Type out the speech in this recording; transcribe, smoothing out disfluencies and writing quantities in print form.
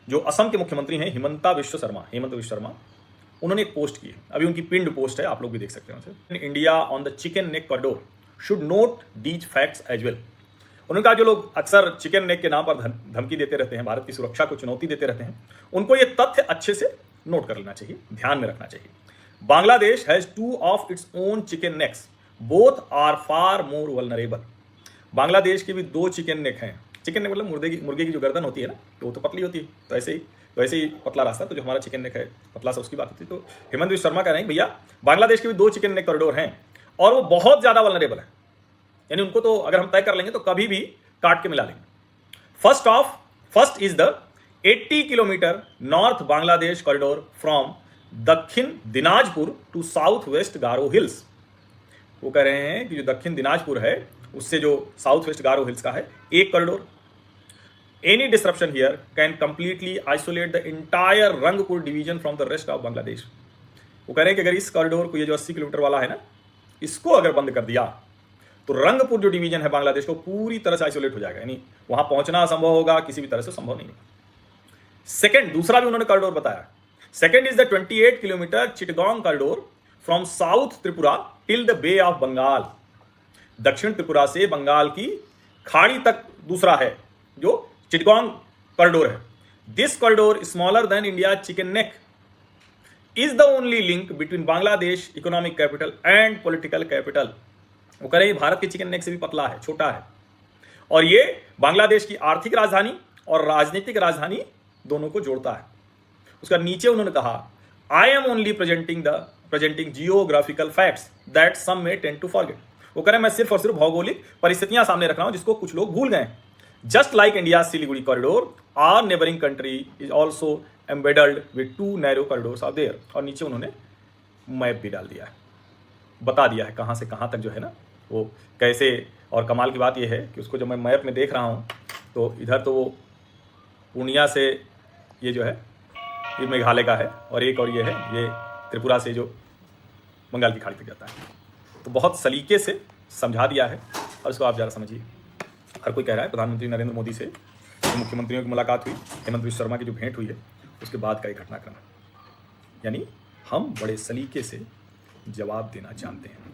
जो असम के मुख्यमंत्री हैं हेमंत विश्व शर्मा, उन्होंने एक पोस्ट की है, अभी उनकी पिंड पोस्ट है, आप लोग भी देख सकते हैं उसे। India on the chicken neck corridor should note these facts as well. उन्होंने कहा जो लोग अक्सर चिकन नेक के नाम पर धमकी देते रहते हैं, भारत की सुरक्षा को चुनौती देते रहते हैं, उनको ये तथ्य अच्छे से नोट कर लेना चाहिए, ध्यान में रखना चाहिए। Bangladesh has 2 of its own chicken necks, both are far more vulnerable. Bangladesh के भी 2 चिकन नेक हैं। चिकन नेक मतलब मुर्गे की जो गर्दन होती है ना, तो वो तो पतली होती है, तो ऐसे ही पतला रास्ता, तो जो हमारा चिकन नेक है पतला सा, उसकी बात होती है। तो हेमंत विश्व शर्मा कह रहे हैं भैया बांग्लादेश के भी 2 चिकन नेक कॉरिडोर हैं और वो बहुत ज्यादा वल्नरेबल है, यानी उनको तो अगर हम तय कर लेंगे तो कभी भी काट के मिला लेंगे। First is the 80 kilometre north Bangladesh corridor from Dakshin Dinajpur to south west Garo hills. वो कह रहे हैं कि जो दक्षिण दिनाजपुर है उससे जो साउथ वेस्ट गारो हिल्स का है एक corridor. Any disruption here can completely isolate the entire Rangpur division from the rest of Bangladesh. वो कह रहे हैं कि अगर इस कॉरिडोर को, ये जो 80 किलोमीटर वाला है ना, इसको अगर बंद कर दिया तो रंगपुर जो डिवीजन है बांग्लादेश को पूरी तरह से आइसोलेट हो जाएगा, यानी वहां पहुंचना असंभव होगा, किसी भी तरह से संभव नहीं होगा। सेकंड, दूसरा भी उन्होंने कॉरिडोर बताया। Second is the 28 kilometre Chittagong corridor from south Tripura till the bay of Bengal. दक्षिण त्रिपुरा से बंगाल की खाड़ी तक दूसरा है जो चिटगांव कॉरिडोर है। This corridor smaller than India chicken neck is the only link between Bangladesh economic capital and political capital. वो कह रहे हैं भारत के चिकन नेक से भी पतला है, छोटा है, और ये बांग्लादेश की आर्थिक राजधानी और राजनीतिक राजधानी दोनों को जोड़ता है। उसका नीचे उन्होंने कहा I am only presenting geographical facts that some may tend to forget. वो कह रहे हैं मैं सिर्फ और सिर्फ भौगोलिक परिस्थितियां सामने रख रहा हूं जिसको कुछ लोग भूल गए। Just like India Siliguri corridor our neighbouring country is also embedded with 2 narrow corridors are there. और नीचे उन्होंने मैप भी डाल दिया है, बता दिया है कहां से कहां तक जो है ना वो कैसे। और कमाल की बात यह है कि उसको जब मैं मैप में देख रहा हूं तो इधर तो वो पूर्णिया से ये जो है ये मेघालय का है, और एक और ये है ये त्रिपुरा से जो बंगाल की खाड़ी तक जाता है। तो बहुत सलीके से समझा दिया है, और इसको आप ज़रा समझिए। हर कोई कह रहा है प्रधानमंत्री नरेंद्र मोदी से जो मुख्यमंत्रियों की मुलाकात हुई, हेमंत विश्व शर्मा की जो भेंट हुई है, उसके बाद का एक घटनाक्रम है, यानी हम बड़े सलीके से जवाब देना जानते हैं।